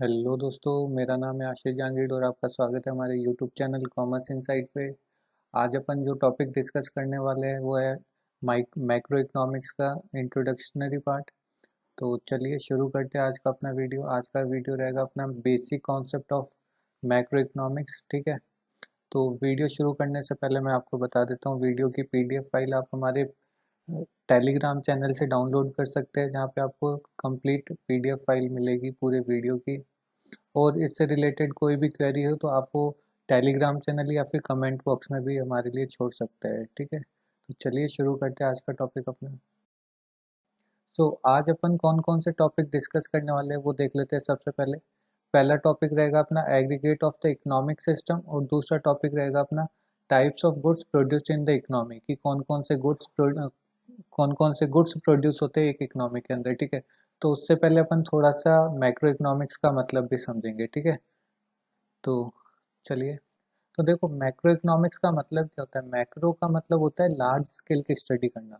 Hello दोस्तों, मेरा नाम है आशीष जहांगीर और आपका स्वागत है हमारे यूट्यूब चैनल कॉमर्स इनसाइट पे। आज अपन जो टॉपिक डिस्कस करने वाले हैं वो है मैक्रो इकोनॉमिक्स का इंट्रोडक्शनरी पार्ट। तो चलिए शुरू करते हैं आज का अपना वीडियो। आज का वीडियो रहेगा अपना basic concept of macro economics, ठीक है। तो वीडियो शुरू करने से पहले मैं आपको बता देता हूँ, वीडियो की पीडीएफ फाइल आप हमारे टेलीग्राम चैनल से डाउनलोड कर सकते हैं, जहाँ पे आपको कंप्लीट पीडीएफ फाइल मिलेगी पूरे वीडियो की। और इससे रिलेटेड कोई भी क्वेरी हो तो आप वो टेलीग्राम चैनल या फिर कमेंट बॉक्स में भी हमारे लिए छोड़ सकते हैं, ठीक है। तो चलिए शुरू करते हैं आज का टॉपिक अपना। आज अपन कौन कौन से टॉपिक डिस्कस करने वाले हैं वो देख लेते हैं। सबसे पहले पहला टॉपिक रहेगा अपना aggregate of the economic system, और दूसरा टॉपिक रहेगा अपना types of goods produced in the economy, कि कौन कौन से गुड्स प्रोड्यूस होते हैं एक इकोनॉमी के अंदर, ठीक है। तो उससे पहले अपन थोड़ा सा मैक्रो इकोनॉमिक्स का मतलब भी समझेंगे, ठीक है। तो चलिए, तो देखो मैक्रो इकोनॉमिक्स का मतलब क्या होता है। मैक्रो का मतलब होता है लार्ज स्केल की स्टडी करना।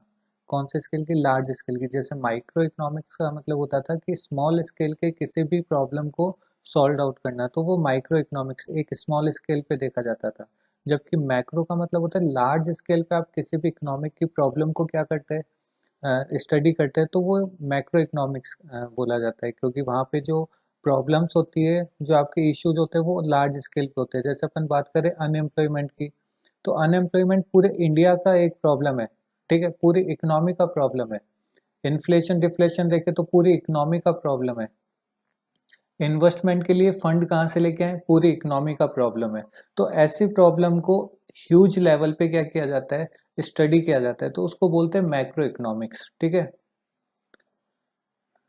कौन से स्केल की? लार्ज स्केल की। जैसे माइक्रो इकोनॉमिक्स का मतलब होता था कि स्मॉल स्केल के किसी भी प्रॉब्लम को सॉल्व आउट करना, तो वो माइक्रो इकोनॉमिक्स एक स्मॉल स्केल पे देखा जाता था। जबकि मैक्रो का मतलब होता है लार्ज स्केल पे आप किसी भी इकोनॉमिक की प्रॉब्लम को क्या करते हैं, स्टडी करते हैं, तो वो मैक्रो इकोनॉमिक्स बोला जाता है। क्योंकि वहाँ पे जो प्रॉब्लम्स होती है, जो आपके इश्यूज होते हैं, वो लार्ज स्केल पे होते हैं। जैसे अपन बात करें अनएम्प्लॉयमेंट की, तो अनएम्प्लॉयमेंट पूरे इंडिया का एक प्रॉब्लम है, ठीक है, पूरी इकोनॉमी का प्रॉब्लम है। इन्फ्लेशन डिफ्लेशन देखे तो पूरी इकोनॉमी का प्रॉब्लम है। इन्वेस्टमेंट के लिए फंड कहाँ से लेके आए, पूरी इकोनॉमी का प्रॉब्लम है। तो ऐसी प्रॉब्लम को ह्यूज लेवल पे क्या किया जाता है, स्टडी किया जाता है, तो उसको बोलते हैं मैक्रो इकोनॉमिक्स, ठीक है।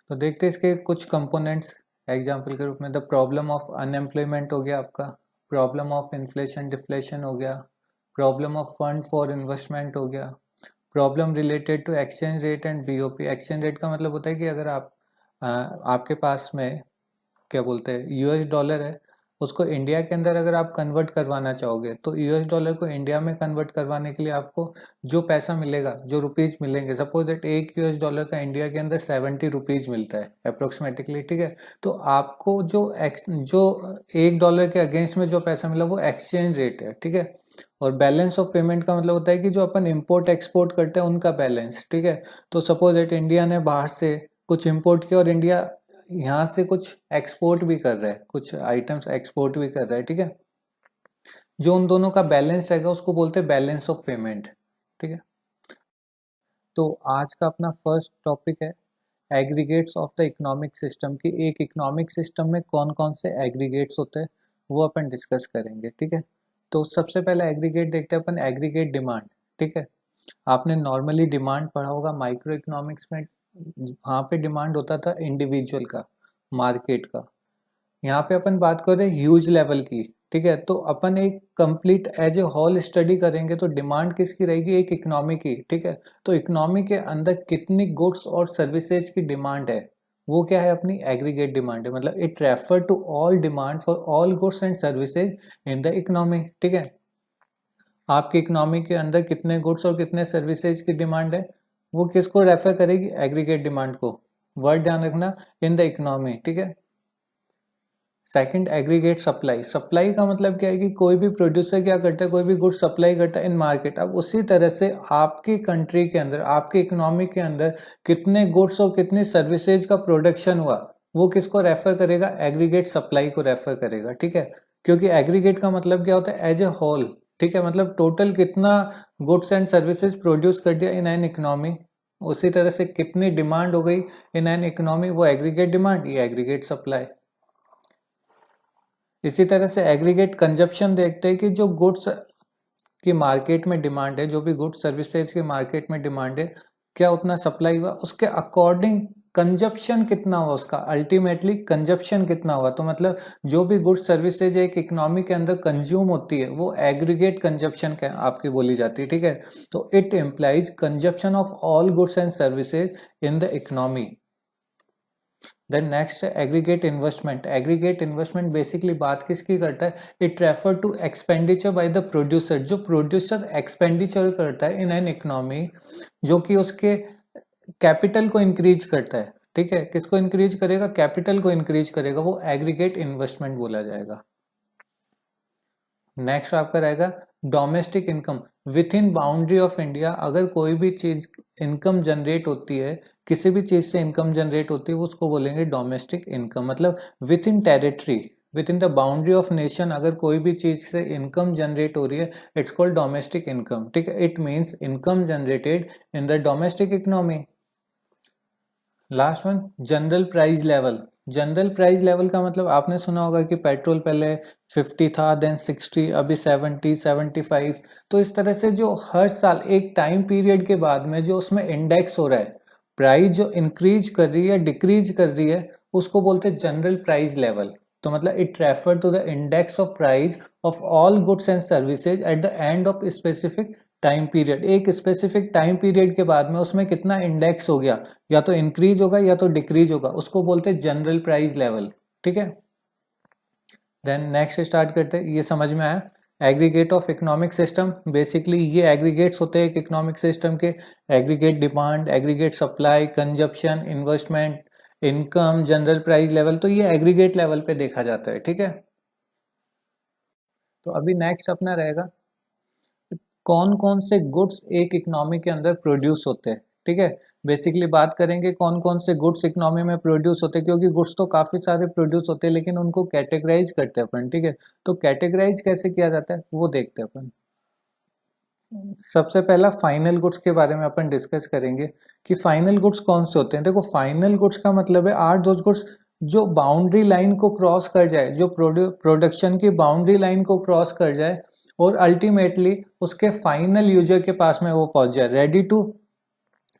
तो देखते हैं इसके कुछ कंपोनेंट्स। एग्जाम्पल के रूप में द प्रॉब्लम ऑफ अनएम्प्लॉयमेंट हो गया आपका, प्रॉब्लम ऑफ इन्फ्लेशन डिफ्लेशन हो गया, problem of fund for investment हो गया, problem related to exchange rate and BOP. Exchange rate का मतलब होता है कि अगर आपके पास में क्या बोलते हैं यूएस डॉलर है, उसको इंडिया के अंदर अगर आप कन्वर्ट करवाना चाहोगे, तो यूएस डॉलर को इंडिया में कन्वर्ट करवाने के लिए आपको जो पैसा मिलेगा, जो रुपीज मिलेंगे, सपोज दैट एक यूएस डॉलर का इंडिया के अंदर 70 रुपीज मिलता है अप्रोक्सीमेटली, ठीक है। तो आपको जो $1 के अगेंस्ट में जो पैसा मिला वो एक्सचेंज रेट है, ठीक है। और बैलेंस ऑफ पेमेंट का मतलब होता है कि जो अपन इम्पोर्ट एक्सपोर्ट करते हैं उनका बैलेंस, ठीक है। तो सपोज दैट इंडिया ने बाहर से कुछ इम्पोर्ट किया और इंडिया यहाँ से कुछ एक्सपोर्ट भी कर रहा है, कुछ आइटम्स एक्सपोर्ट भी कर रहा है, ठीक है। जो उन दोनों का बैलेंस रहेगा उसको बोलते हैं बैलेंस ऑफ पेमेंट, ठीक है। तो आज का अपना फर्स्ट टॉपिक है aggregates of the economic system, की एक इकोनॉमिक सिस्टम में कौन कौन से एग्रीगेट्स होते हैं वो अपन डिस्कस करेंगे, ठीक है। तो सबसे पहले एग्रीगेट देखते हैं अपन, एग्रीगेट डिमांड, ठीक है। आपने नॉर्मली डिमांड पढ़ा होगा माइक्रो इकोनॉमिक्स में। वहाँ पे डिमांड होता था इंडिविजुअल का, मार्केट का। यहाँ पे अपन बात कर रहे हैं ह्यूज लेवल की, ठीक है। तो अपन एक complete as a whole study करेंगे, तो डिमांड किसकी रहेगी, एक इकोनॉमी की, ठीक है। तो इकोनॉमी के अंदर कितनी गुड्स और सर्विसेज की डिमांड है, वो क्या है, अपनी एग्रीगेट डिमांड है। मतलब it refer to all demand for all goods and services in the economy, ठीक है। आपकी इकोनॉमी के अंदर कितने गुड्स और कितने सर्विसेज की डिमांड है, वो किसको रेफर करेगी, एग्रीगेट डिमांड को। वर्ड ध्यान रखना, इन द इकोनॉमी, ठीक है। Second aggregate supply. सप्लाई का मतलब क्या है कि कोई भी प्रोड्यूसर क्या करता है, कोई भी गुड्स सप्लाई करता है इन मार्केट। अब उसी तरह से आपकी कंट्री के अंदर, आपकी इकोनॉमी के अंदर कितने गुड्स और कितनी सर्विसेज का प्रोडक्शन हुआ, वो किसको रेफर करेगा, एग्रीगेट सप्लाई को रेफर करेगा, ठीक है। क्योंकि एग्रीगेट का मतलब क्या होता है, एज ए होल, ठीक है। मतलब टोटल कितना गुड्स एंड सर्विसेज प्रोड्यूस कर दिया इन एन इकोनॉमी, उसी तरह से कितनी डिमांड हो गई इन एन इकोनॉमी, वो एग्रीगेट डिमांड, ये एग्रीगेट सप्लाई। इसी तरह से एग्रीगेट कंजप्शन देखते हैं कि जो गुड्स की मार्केट में डिमांड है, जो भी गुड्स सर्विसेज की मार्केट में डिमांड है, क्या उतना सप्लाई हुआ, उसके अकॉर्डिंग कंजप्शन कितना हुआ, उसका अल्टीमेटली कंजप्शन कितना हुआ। तो मतलब जो भी गुड्स सर्विसेज एक इकोनॉमी के अंदर कंज्यूम होती है, वो एग्रीगेट कंजप्शन आपकी बोली जाती है, ठीक है। तो it implies consumption of all goods and services in the economy. Then next है aggregate investment. Aggregate investment basically बात किसकी करता है, it refer to expenditure by the producer. जो प्रोड्यूसर एक्सपेंडिचर करता है इन एन इकोनॉमी, जो कि उसके कैपिटल को इंक्रीज करता है, ठीक है, किसको इंक्रीज करेगा, कैपिटल को इंक्रीज करेगा, वो एग्रीगेट इन्वेस्टमेंट बोला जाएगा। नेक्स्ट आपका रहेगा domestic income with in boundary of India. अगर कोई भी चीज इनकम जनरेट होती है, किसी भी चीज से इनकम जनरेट होती है, उसको बोलेंगे डोमेस्टिक इनकम। मतलब with in territory, with in the boundary of nation अगर कोई भी चीज से इनकम जनरेट हो रही है, इट्स कॉल्ड डोमेस्टिक इनकम। ठीक है, it means income generated in the domestic economy. Last one general price level. General price level का मतलब आपने सुना होगा कि पेट्रोल पहले 50 था, देन 60, अभी 70, 75। तो इस तरह से जो हर साल एक टाइम पीरियड के बाद में जो उसमें इंडेक्स हो रहा है, प्राइस जो इंक्रीज कर रही है डिक्रीज कर रही है, उसको बोलते हैं जनरल प्राइस लेवल। तो मतलब it refer to the index of price of all goods and services at the end of specific time period. एक स्पेसिफिक टाइम पीरियड के बाद में उसमें कितना इंडेक्स हो गया, या तो इंक्रीज होगा या तो डिक्रीज होगा, उसको बोलते हैं जनरल प्राइस लेवल। ठीक है, देन नेक्स्ट स्टार्ट करते हैं। ये समझ में आया, aggregate of economic system. Basically ये एग्रीगेट्स होते हैं इकोनॉमिक सिस्टम के, aggregate demand, aggregate supply, consumption, investment, income, general price level. तो ये एग्रीगेट लेवल पे देखा जाता है। ठीक है, तो अभी नेक्स्ट अपना रहेगा कौन कौन से गुड्स एक इकोनॉमी के अंदर प्रोड्यूस होते हैं। ठीक है, बेसिकली बात करेंगे कौन कौन से गुड्स इकोनॉमी में प्रोड्यूस होते हैं, क्योंकि गुड्स तो काफी सारे प्रोड्यूस होते हैं लेकिन उनको कैटेगराइज करते हैं अपन। ठीक है, तो कैटेगराइज कैसे किया जाता है वो देखते हैं अपन। सबसे पहला फाइनल गुड्स के बारे में अपन डिस्कस करेंगे कि फाइनल गुड्स कौन से होते हैं। देखो, फाइनल गुड्स का मतलब है आर दोज गुड्स जो बाउंड्री लाइन को क्रॉस कर जाए, जो प्रोडक्शन की बाउंड्री लाइन को क्रॉस कर जाए और अल्टीमेटली उसके फाइनल यूजर के पास में वो पहुंच जाए,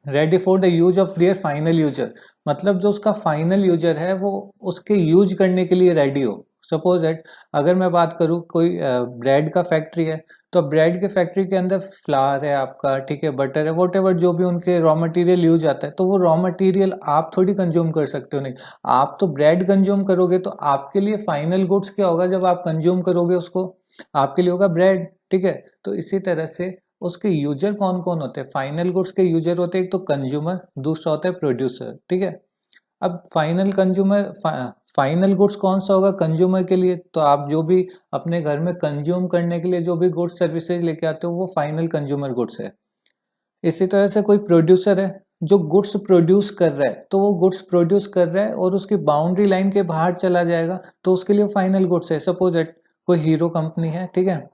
ready for the use of their final user. मतलब जो उसका फाइनल यूजर है वो उसके यूज करने के लिए रेडी हो। सपोज दैट अगर मैं बात करूँ कोई ब्रेड का फैक्ट्री है, तो ब्रेड के फैक्ट्री के अंदर फ्लावर है आपका, ठीक है, बटर है, वॉट एवर जो भी उनके रॉ मटेरियल यूज आता है, तो वो रॉ मटेरियल आप थोड़ी कंज्यूम कर सकते हो। नहीं, आप तो ब्रेड कंज्यूम करोगे, तो आपके लिए फाइनल गुड्स क्या होगा जब आप कंज्यूम करोगे उसको, आपके लिए होगा ब्रेड। ठीक है, तो इसी तरह से उसके यूजर कौन कौन होते हैं, फाइनल गुड्स के यूजर होते हैं एक तो कंज्यूमर, दूसरा होता है प्रोड्यूसर। ठीक है, अब फाइनल गुड्स कौन सा होगा कंज्यूमर के लिए, तो आप जो भी अपने घर में कंज्यूम करने के लिए जो भी गुड्स सर्विसेज लेके आते हो वो फाइनल कंज्यूमर गुड्स है। इसी तरह से कोई प्रोड्यूसर है जो गुड्स प्रोड्यूस कर रहा है, तो वो गुड्स प्रोड्यूस कर रहा है और उसकी बाउंड्री लाइन के बाहर चला जाएगा, तो उसके लिए फाइनल गुड्स है। सपोज दैट कोई हीरो कंपनी है, ठीक है,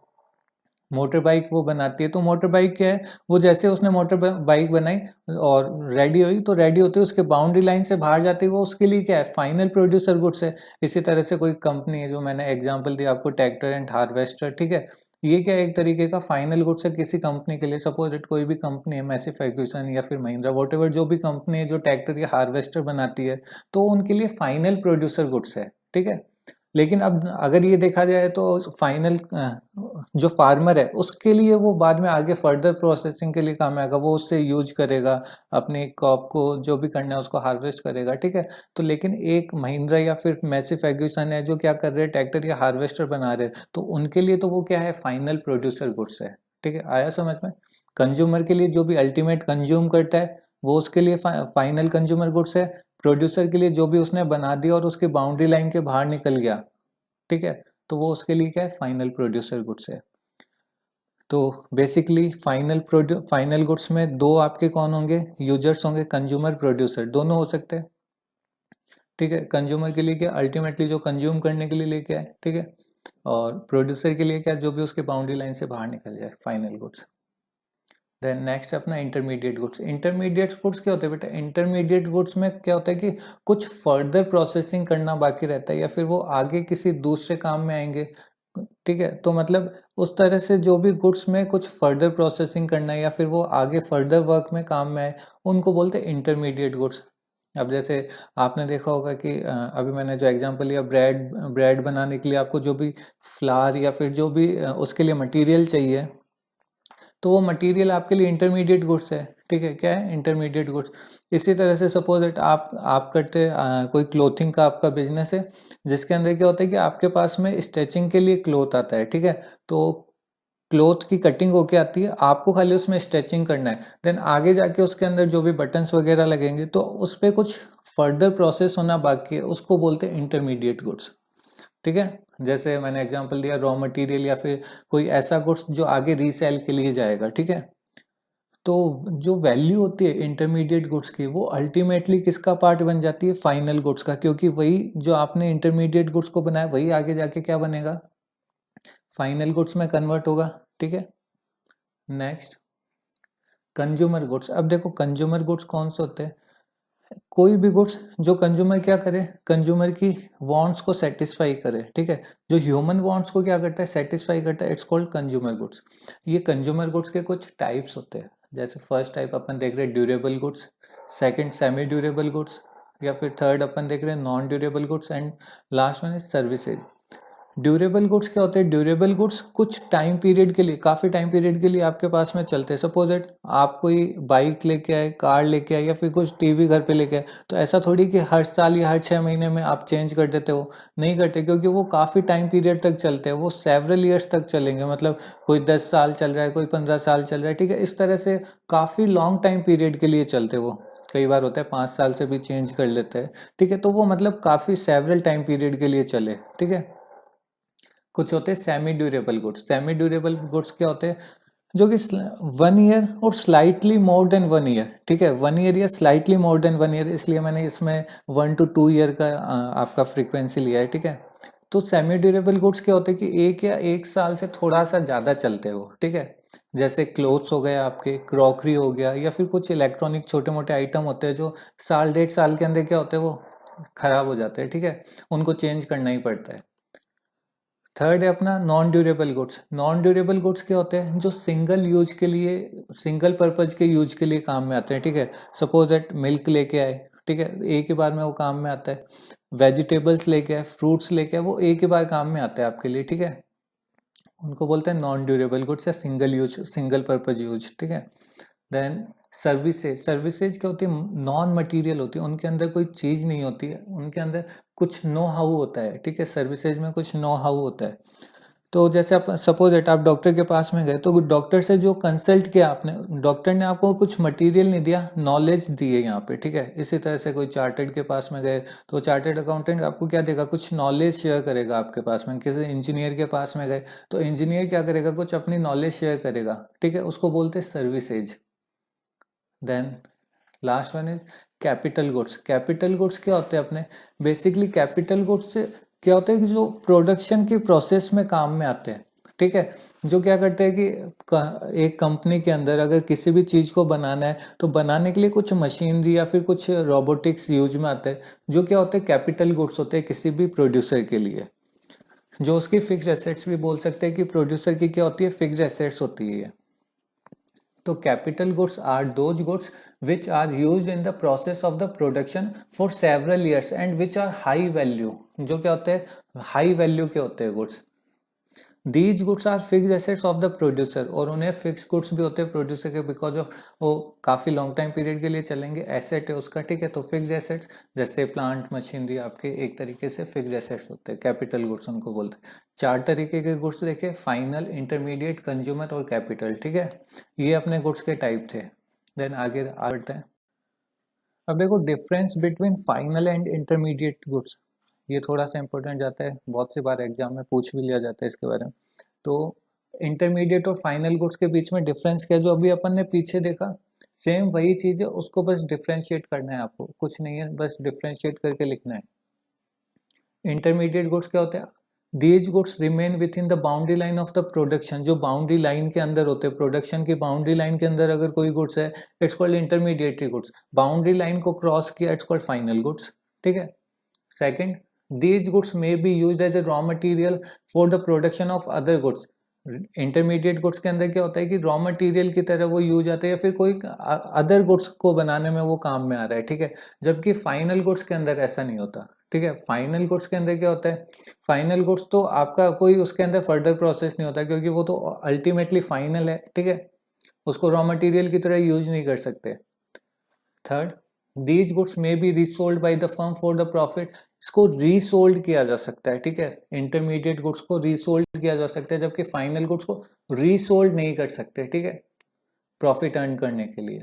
मोटर बाइक वो बनाती है, तो मोटर बाइक क्या है, वो जैसे उसने मोटर बाइक बनाई और रेडी हुई, तो रेडी होते उसके बाउंड्री लाइन से बाहर जाती है, वो उसके लिए क्या है, फाइनल प्रोड्यूसर गुड्स है। इसी तरह से कोई कंपनी है, जो मैंने एग्जांपल दिया आपको, ट्रैक्टर एंड हार्वेस्टर, ठीक है, ये क्या है, एक तरीके का फाइनल गुड्स है किसी कंपनी के लिए। सपोज इट कोई भी कंपनी है, मैसी फर्ग्यूसन या फिर महिंद्रा, वॉट एवर जो भी कंपनी है जो ट्रैक्टर या हार्वेस्टर बनाती है, तो उनके लिए फाइनल प्रोड्यूसर गुड्स है। ठीक है, लेकिन अब अगर ये देखा जाए तो फाइनल जो फार्मर है उसके लिए वो बाद में आगे फर्दर प्रोसेसिंग के लिए काम आएगा, वो उससे यूज करेगा, अपनी क्रॉप को जो भी करना है उसको हार्वेस्ट करेगा। ठीक है, तो लेकिन एक महिंद्रा या फिर मैसी फर्ग्यूसन है जो क्या कर रहे हैं, ट्रैक्टर या हार्वेस्टर बना रहे हैं, तो उनके लिए तो वो क्या है, फाइनल प्रोड्यूसर गुड्स है। ठीक है, आया समझ में। कंज्यूमर के लिए जो भी अल्टीमेट कंज्यूम करता है वो उसके लिए फाइनल कंज्यूमर गुड्स है। प्रोड्यूसर के लिए जो भी उसने बना दिया और उसकी बाउंड्री लाइन के बाहर निकल गया, ठीक है, तो वो उसके लिए क्या है, फाइनल प्रोड्यूसर गुड्स है। तो बेसिकली फाइनल गुड्स में दो आपके कौन होंगे, यूजर्स होंगे, कंज्यूमर प्रोड्यूसर दोनों हो सकते हैं। ठीक है, कंज्यूमर के लिए क्या, अल्टीमेटली जो कंज्यूम करने के लिए लेके आए, ठीक है, और प्रोड्यूसर के लिए क्या, जो भी उसके बाउंड्री लाइन से बाहर निकल जाए, फाइनल गुड्स। देन नेक्स्ट अपना इंटरमीडिएट गुड्स। इंटरमीडिएट गुड्स क्या होते हैं बेटा, इंटरमीडिएट गुड्स में क्या होता है कि कुछ फर्दर प्रोसेसिंग करना बाकी रहता है, या फिर वो आगे किसी दूसरे काम में आएंगे। ठीक है, तो मतलब उस तरह से जो भी गुड्स में कुछ फर्दर प्रोसेसिंग करना है या फिर वो आगे फर्दर वर्क में काम में आए, उनको बोलते हैं इंटरमीडिएट गुड्स। अब जैसे आपने देखा होगा कि अभी मैंने जो एग्जांपल लिया, ब्रेड बनाने के लिए आपको जो भी फ्लावर या फिर जो भी उसके लिए मटेरियल चाहिए, तो वो मटेरियल आपके लिए इंटरमीडिएट गुड्स है। ठीक है, क्या है, इंटरमीडिएट गुड्स। इसी तरह से सपोज दैट आप करते कोई क्लोथिंग का आपका बिजनेस है, जिसके अंदर क्या होता है कि आपके पास में स्टिचिंग के लिए क्लोथ आता है। ठीक है, तो क्लोथ की कटिंग होके आती है, आपको खाली उसमें स्टिचिंग करना है, देन आगे जाके उसके अंदर जो भी बटन्स वगैरह लगेंगे तो उस पर कुछ फर्दर प्रोसेस होना बाकी है उसको बोलते हैं इंटरमीडिएट गुड्स। ठीक है, जैसे मैंने एग्जांपल दिया रॉ मटेरियल या फिर कोई ऐसा गुड्स जो आगे रीसेल के लिए जाएगा। ठीक है, तो जो वैल्यू होती है इंटरमीडिएट गुड्स की वो अल्टीमेटली किसका पार्ट बन जाती है, फाइनल गुड्स का, क्योंकि वही जो आपने इंटरमीडिएट गुड्स को बनाया वही आगे जाके क्या बनेगा, फाइनल गुड्स में कन्वर्ट होगा। ठीक है, नेक्स्ट कंज्यूमर गुड्स। अब देखो कंज्यूमर गुड्स कौन से होते हैं, कोई भी गुड्स जो कंज्यूमर क्या करे, कंज्यूमर की वांट्स को सेटिस्फाई करे। ठीक है, जो ह्यूमन वांट्स को क्या करता है, सेटिस्फाई करता है, इट्स कॉल्ड कंज्यूमर गुड्स। ये कंज्यूमर गुड्स के कुछ टाइप्स होते हैं, जैसे फर्स्ट टाइप अपन देख रहे हैं durable goods, second semi durable goods, या फिर थर्ड अपन देख रहे हैं non durable goods, and last one is services. Durable goods क्या होते हैं, ड्यूरेबल गुड्स कुछ टाइम पीरियड के लिए, काफी टाइम पीरियड के लिए आपके पास में चलते हैं। सपोज इट आप कोई बाइक लेके आए, कार लेके आए, या फिर कुछ टीवी घर पे लेके आए, तो ऐसा थोड़ी कि हर साल या हर 6 महीने में आप चेंज कर देते हो, नहीं करते, क्योंकि वो काफी टाइम पीरियड तक चलते हैं, वो सेवरल ईयर्स तक चलेंगे, मतलब कोई 10 साल चल रहा है, कोई 15 साल चल रहा है। ठीक है, इस तरह से काफी लॉन्ग टाइम पीरियड के लिए चलते हैं वो, कई बार होता है 5 साल से भी चेंज कर लेते हैं। ठीक है, तो वो मतलब काफी सेवरल टाइम पीरियड के लिए चले। ठीक है, कुछ होते हैं semi durable goods. Semi durable goods क्या होते हैं, जो कि 1 ईयर और स्लाइटली मोर देन 1 ईयर। ठीक है, 1 ईयर या स्लाइटली मोर देन 1 ईयर, इसलिए मैंने इसमें 1 to 2 ईयर का आपका फ्रीक्वेंसी लिया है। ठीक है, तो सेमी ड्यूरेबल गुड्स क्या होते हैं कि 1 या 1 साल से थोड़ा सा ज्यादा चलते हैं वो। ठीक है, जैसे क्लोथ्स हो गए आपके, क्रॉकरी हो गया, या फिर कुछ इलेक्ट्रॉनिक छोटे मोटे आइटम होते हैं जो साल 1.5 साल के अंदर क्या होते हैं, वो खराब हो जाते हैं। ठीक है, उनको चेंज करना ही पड़ता है। थर्ड है अपना non durable goods. Non durable goods क्या होते हैं, जो सिंगल यूज के लिए, सिंगल पर्पज के यूज के लिए काम में आते हैं। ठीक है, सपोज दैट मिल्क लेके आए, ठीक है, एक ही बार में वो काम में आता है। वेजिटेबल्स लेके आए, फ्रूट्स लेके आए, वो एक ही बार काम में आते हैं आपके लिए। ठीक है, उनको बोलते हैं नॉन ड्यूरेबल गुड्स या single use, single purpose use. ठीक है, देन सर्विसेज। सर्विसेज क्या होती है, नॉन मटेरियल होती है, उनके अंदर कोई चीज नहीं होती है, उनके अंदर कुछ नो हाउ होता है। ठीक है, सर्विसेज में कुछ नो हाउ होता है। तो जैसे आप सपोज एट आप डॉक्टर के पास में गए, तो डॉक्टर से जो कंसल्ट किया आपने, डॉक्टर ने आपको कुछ मटेरियल नहीं दिया, नॉलेज दी है यहाँ पे। ठीक है, इसी तरह से कोई चार्टर्ड के पास में गए, तो चार्टर्ड अकाउंटेंट आपको क्या देगा, कुछ नॉलेज शेयर करेगा आपके पास में। किसी इंजीनियर के पास में गए, तो इंजीनियर क्या करेगा, कुछ अपनी नॉलेज शेयर करेगा। ठीक है, उसको बोलते हैं services. Then last one is capital goods. Capital goods क्या होते हैं अपने, बेसिकली कैपिटल गुड्स से क्या होता है कि जो प्रोडक्शन की प्रोसेस में काम में आते हैं। ठीक है, जो क्या करते हैं कि एक कंपनी के अंदर अगर किसी भी चीज को बनाना है, तो बनाने के लिए कुछ मशीनरी या फिर कुछ रोबोटिक्स यूज में आते हैं, जो क्या होते हैं, कैपिटल गुड्स होते हैं किसी भी प्रोड्यूसर के लिए। जो उसकी फिक्स्ड एसेट्स भी बोल सकते हैं कि प्रोड्यूसर की क्या होती है, फिक्स्ड एसेट्स होती है। तो capital goods are those goods which are used in the process of the production for several years and which are high value। जो क्या होते हैं, हाई वैल्यू के होते हैं goods. These goods are fix assets of the producer, और उन्हें fix goods भी होते हैं प्रोड्यूसर के, बिकॉज ऑफ वो काफी लॉन्ग टाइम पीरियड के लिए चलेंगे, एसेट है उसका। ठीक है, तो फिक्स एसेट्स जैसे प्लांट मशीनरी आपके एक तरीके से फिक्स एसेट्स होते हैं, कैपिटल गुड्स उनको बोलते हैं। 4 तरीके के गुड्स देखे, फाइनल, इंटरमीडिएट, कंज्यूमर और कैपिटल। ठीक है, ये अपने गुड्स के टाइप थे। देन आगे बढ़ते हैं। अब देखो difference between final and intermediate goods, ये थोड़ा सा इंपॉर्टेंट जाता है, बहुत सी बार एग्जाम में पूछ भी लिया जाता है इसके बारे में। तो इंटरमीडिएट और फाइनल गुड्स के बीच में डिफरेंस क्या है, जो अभी अपन ने पीछे देखा, सेम वही चीज है, उसको बस डिफ्रेंशिएट करना है आपको, कुछ नहीं है, बस डिफ्रेंशिएट करके लिखना है। इंटरमीडिएट गुड्स क्या होते हैं, these goods remain with in the boundary line of the production. जो बाउंड्री लाइन के अंदर होते हैं, प्रोडक्शन की बाउंड्री लाइन के अंदर अगर कोई गुड्स है, it's called intermediate goods. Boundary line को क्रॉस किया, इट्स कॉल्ड फाइनल गुड्स। ठीक है, second, these goods may be used as a raw material for the production of other goods. Intermediate goods के अंदर क्या होता है कि रॉ मटेरियल की तरह वो यूज आते हैं, या फिर कोई अदर गुड्स को बनाने में वो काम में आ रहा है। ठीक है, जबकि फाइनल गुड्स के अंदर ऐसा नहीं होता। ठीक है, फाइनल गुड्स के अंदर क्या होता है, फाइनल गुड्स तो आपका कोई उसके अंदर फर्दर प्रोसेस नहीं होता, क्योंकि वो तो अल्टीमेटली फाइनल है। ठीक है, उसको रॉ मटेरियल की तरह यूज नहीं कर सकते। Third, these goods may be resold by the firm for the profit. इसको रीसोल्ड किया जा सकता है। ठीक है, इंटरमीडिएट गुड्स को रीसोल्ड किया जा सकता है, जबकि फाइनल गुड्स को रीसोल्ड नहीं कर सकते। ठीक है, प्रॉफिट अर्न करने के लिए।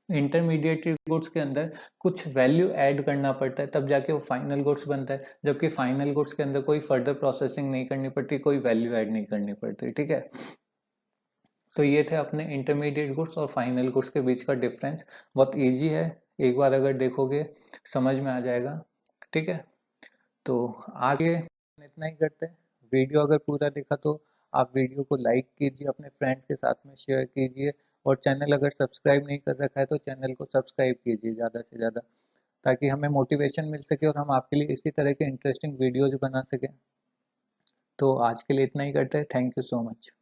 इंटरमीडिएटरी गुड्स के अंदर कुछ वैल्यू ऐड करना पड़ता है, तब जाके वो फाइनल गुड्स बनता है, जबकि फाइनल गुड्स के अंदर कोई फर्दर प्रोसेसिंग नहीं करनी पड़ती, कोई वैल्यू ऐड नहीं करनी पड़ती। ठीक है, तो ये थे अपने इंटरमीडिएट गुड्स और फाइनल गुड्स के बीच का डिफरेंस। बहुत इजी है, एक बार अगर देखोगे समझ में आ जाएगा। ठीक है, तो आज ये इतना ही करते हैं। वीडियो अगर पूरा देखा तो आप वीडियो को लाइक कीजिए, अपने फ्रेंड्स के साथ में शेयर कीजिए, और चैनल अगर सब्सक्राइब नहीं कर रखा है तो चैनल को सब्सक्राइब कीजिए ज़्यादा से ज़्यादा, ताकि हमें मोटिवेशन मिल सके और हम आपके लिए इसी तरह के इंटरेस्टिंग वीडियोज बना सकें। तो आज के लिए इतना ही करते हैं। Thank you so much.